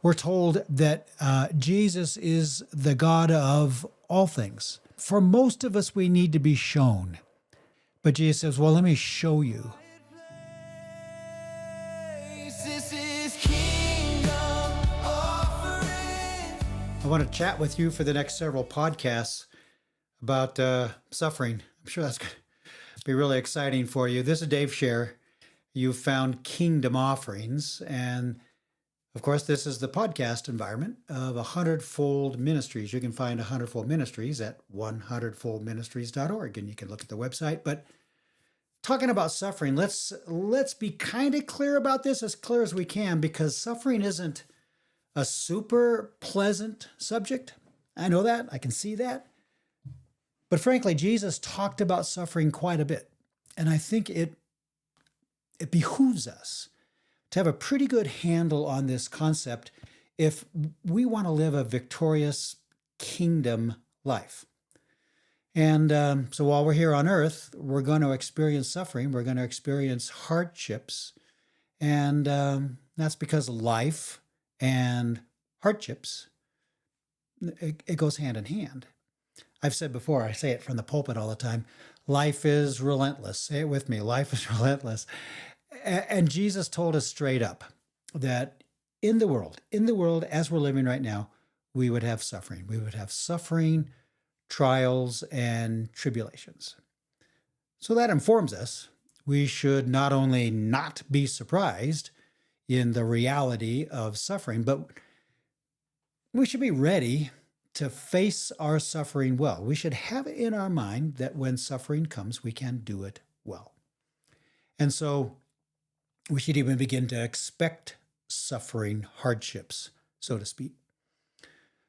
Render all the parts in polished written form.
We're told that Jesus is the God of all things. For most of us, we need to be shown. But Jesus says, well, let me show you. I want to chat with you for the next several podcasts about suffering. I'm sure that's going to be really exciting for you. This is Dave Scherrer. You've found Kingdom Offerings. And of course, this is the podcast environment of 100-Fold Ministries. You can find 100-Fold Ministries at 100foldministries.org, and you can look at the website. But talking about suffering, let's be kind of clear about this, as clear as we can, because suffering isn't a super pleasant subject. I know that. I can see that. But frankly, Jesus talked about suffering quite a bit. And I think it behooves us to have a pretty good handle on this concept if we want to live a victorious kingdom life. And so while we're here on earth, we're going to experience suffering. We're going to experience hardships. And that's because life and hardships, it goes hand in hand. I've said before, I say it from the pulpit all the time, life is relentless. Say it with me, life is relentless. And Jesus told us straight up that in the world as we're living right now, we would have suffering. We would have suffering, trials, and tribulations. So that informs us we should not only not be surprised in the reality of suffering, but we should be ready to face our suffering well. We should have it in our mind that when suffering comes, we can do it well. And so we should even begin to expect suffering, hardships, so to speak.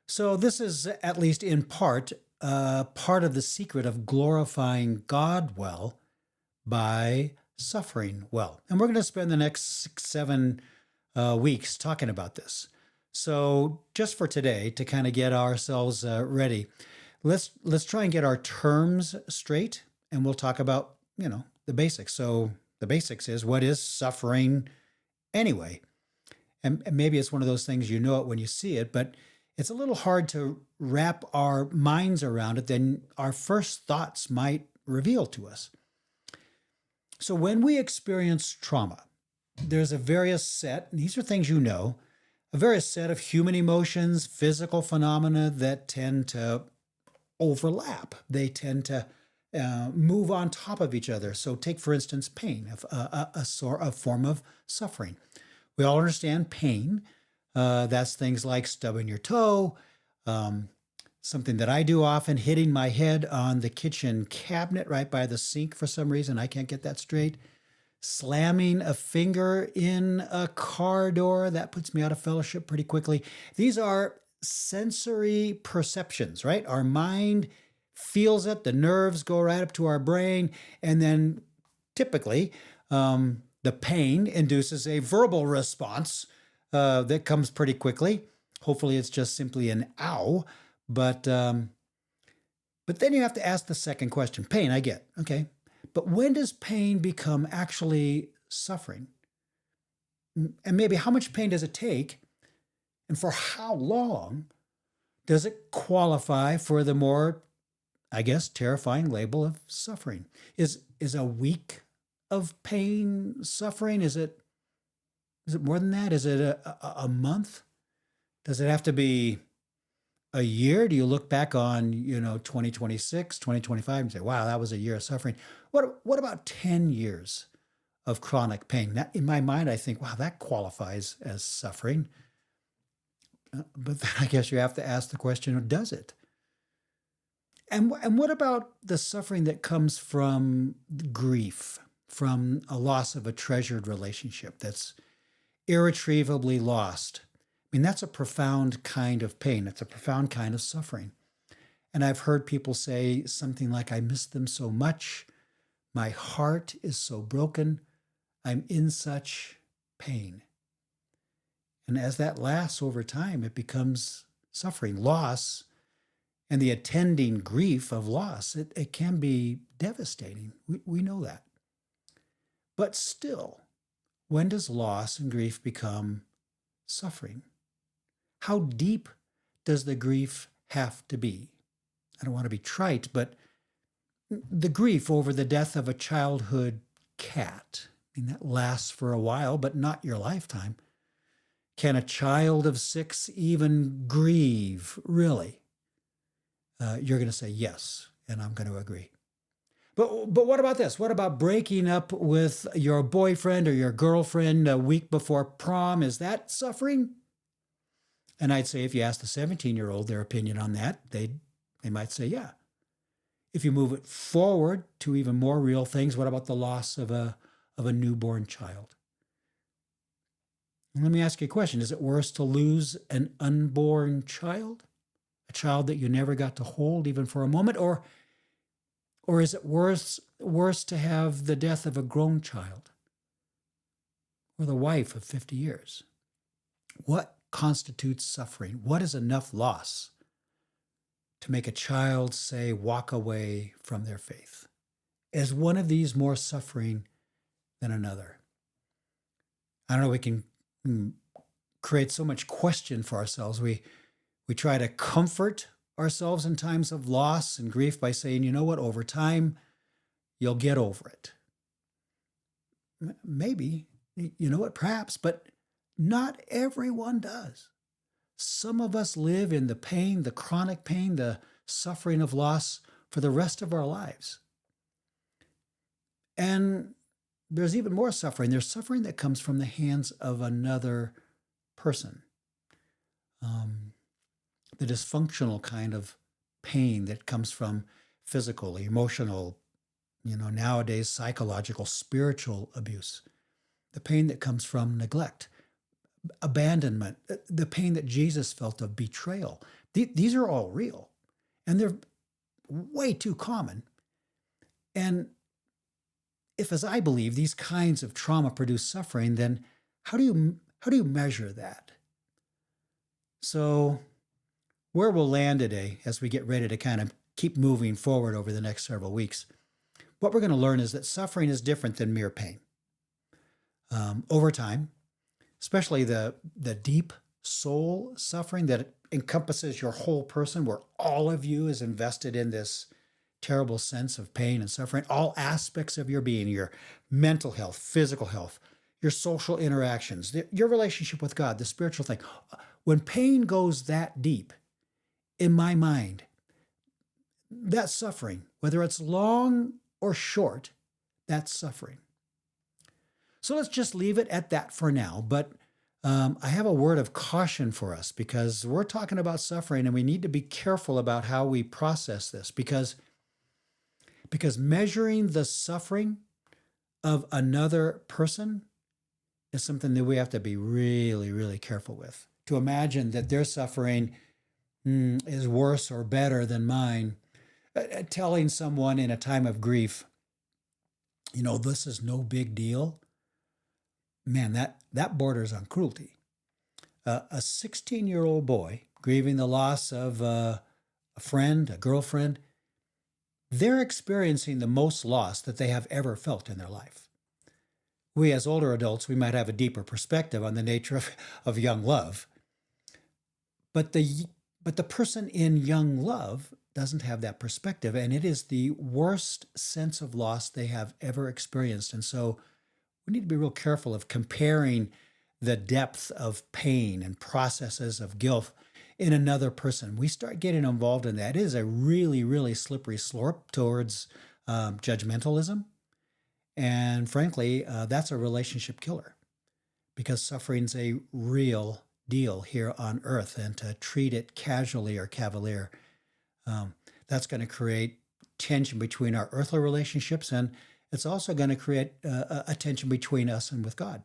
So this is, at least in part of the secret of glorifying God well by suffering well. And we're going to spend the next 6-7 weeks talking about this. So just for today, to kind of get ourselves ready, let's try and get our terms straight, and we'll talk about, the basics. So the basics is, what is suffering anyway? And maybe it's one of those things, you know it when you see it, but it's a little hard to wrap our minds around it than our first thoughts might reveal to us. So when we experience trauma, there's a various set, and these are things a various set of human emotions, physical phenomena that tend to overlap. They tend to move on top of each other. So take, for instance, pain, a form of suffering. We all understand pain. That's things like stubbing your toe, something that I do often, hitting my head on the kitchen cabinet right by the sink for some reason. I can't get that straight. Slamming a finger in a car door, that puts me out of fellowship pretty quickly. These are sensory perceptions, right? Our mind feels it, the nerves go right up to our brain, and then typically the pain induces a verbal response that comes pretty quickly. Hopefully it's just simply an ow, but then you have to ask the second question. Pain, I get, okay. But when does pain become actually suffering? And maybe how much pain does it take? And for how long does it qualify for the more, I guess, terrifying label of suffering? Is a week of pain suffering? Is it more than that? Is it a month? Does it have to be a year? Do you look back on, 2026, 2025 and say, wow, that was a year of suffering? What about 10 years of chronic pain? That, in my mind, I think, wow, that qualifies as suffering. But then I guess you have to ask the question, does it? And what about the suffering that comes from grief, from a loss of a treasured relationship that's irretrievably lost? I mean, that's a profound kind of pain. It's a profound kind of suffering. And I've heard people say something like, I miss them so much. My heart is so broken. I'm in such pain. And as that lasts over time, it becomes suffering, loss, and the attending grief of loss. It can be devastating. We know that. But still, when does loss and grief become suffering? how deep does the grief have to be? I don't want to be trite, but the grief over the death of a childhood cat, I mean, that lasts for a while, but not your lifetime. Can a child of 6 even grieve, really? You're going to say yes, and I'm going to agree. But what about this? What about breaking up with your boyfriend or your girlfriend a week before prom? Is that suffering? And I'd say if you ask the 17-year-old their opinion on that, they might say yeah. If you move it forward to even more real things, what about the loss of a newborn child? And let me ask you a question. Is it worse to lose an unborn child? A child that you never got to hold even for a moment? Or is it worse to have the death of a grown child? Or the wife of 50 years? What constitutes suffering? What is enough loss to make a child, say, walk away from their faith? Is one of these more suffering than another? I don't know, we can create so much question for ourselves. We try to comfort ourselves in times of loss and grief by saying, you know what, over time, you'll get over it. Maybe, you know what, perhaps, but not everyone does. Some of us live in the pain, the chronic pain, the suffering of loss for the rest of our lives. And there's even more suffering. There's suffering that comes from the hands of another person. The dysfunctional kind of pain that comes from physical, emotional, nowadays psychological, spiritual abuse. The pain that comes from neglect, abandonment, the pain that Jesus felt of betrayal. These are all real, and they're way too common. And if, as I believe, these kinds of trauma produce suffering, then how do you measure that? So where we'll land today as we get ready to kind of keep moving forward over the next several weeks, what we're going to learn is that suffering is different than mere pain. Over time, especially the deep soul suffering that encompasses your whole person, where all of you is invested in this terrible sense of pain and suffering, all aspects of your being, your mental health, physical health, your social interactions, your relationship with God, the spiritual thing. When pain goes that deep, in my mind, that suffering, whether it's long or short, that's suffering. So let's just leave it at that for now. But I have a word of caution for us, because we're talking about suffering and we need to be careful about how we process this, because measuring the suffering of another person is something that we have to be really, really careful with. To imagine that their suffering is worse or better than mine, telling someone in a time of grief, this is no big deal, man, that borders on cruelty. A 16-year-old boy grieving the loss of a friend, a girlfriend, they're experiencing the most loss that they have ever felt in their life. We as older adults, we might have a deeper perspective on the nature of young love. But the person in young love doesn't have that perspective, and it is the worst sense of loss they have ever experienced. And so we need to be real careful of comparing the depth of pain and processes of guilt in another person. We start getting involved in that. It is a really, really slippery slope towards judgmentalism. And frankly, that's a relationship killer, because suffering's a real deal here on earth, and to treat it casually or cavalier, that's going to create tension between our earthly relationships, and it's also going to create a tension between us and with God.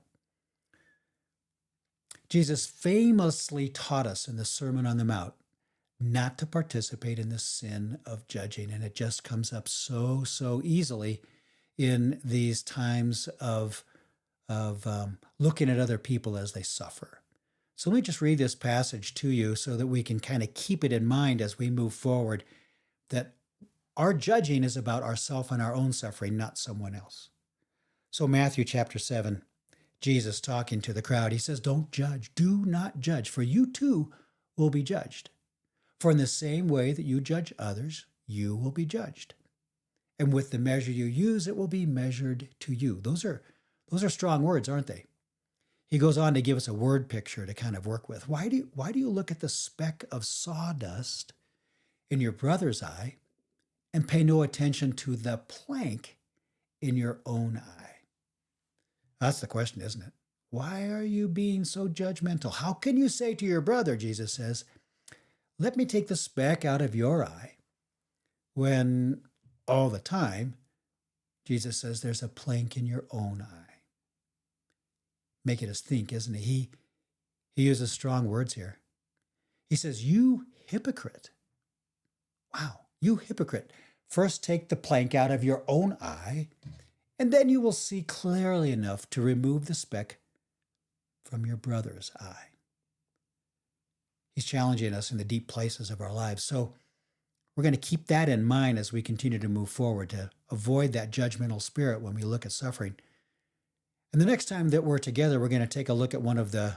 Jesus famously taught us in the Sermon on the Mount not to participate in the sin of judging, and it just comes up so easily in these times of looking at other people as they suffer. So let me just read this passage to you so that we can kind of keep it in mind as we move forward, that our judging is about ourselves and our own suffering, not someone else. So Matthew chapter 7, Jesus talking to the crowd, he says, "Don't judge, do not judge, for you too will be judged. For in the same way that you judge others, you will be judged. And with the measure you use, it will be measured to you. Those are strong words, aren't they? He goes on to give us a word picture to kind of work with. Why do you look at the speck of sawdust in your brother's eye and pay no attention to the plank in your own eye? That's the question, isn't it? Why are you being so judgmental? How can you say to your brother, Jesus says, let me take the speck out of your eye, when all the time, Jesus says, there's a plank in your own eye? Making us think, isn't he? He uses strong words here. He says, you hypocrite. Wow, you hypocrite. First take the plank out of your own eye, and then you will see clearly enough to remove the speck from your brother's eye. He's challenging us in the deep places of our lives. So we're going to keep that in mind as we continue to move forward, to avoid that judgmental spirit when we look at suffering. And the next time that we're together, we're going to take a look at one of the,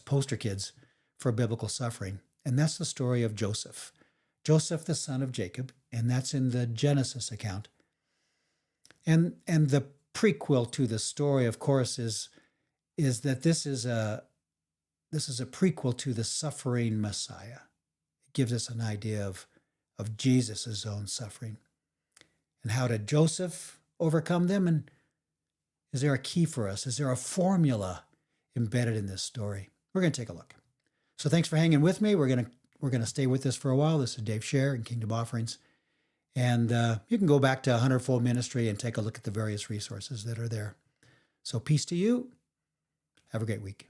poster kids for biblical suffering. And that's the story of Joseph. Joseph, the son of Jacob, and that's in the Genesis account. And the prequel to the story, of course, is that this is a prequel to the suffering Messiah. It gives us an idea of Jesus' own suffering. And how did Joseph overcome them? And is there a key for us? Is there a formula embedded in this story? We're going to take a look. So thanks for hanging with me. We're going to stay with this for a while. This is Dave Scherrer and Kingdom Offerings. And you can go back to 100-fold Ministry and take a look at the various resources that are there. So peace to you. Have a great week.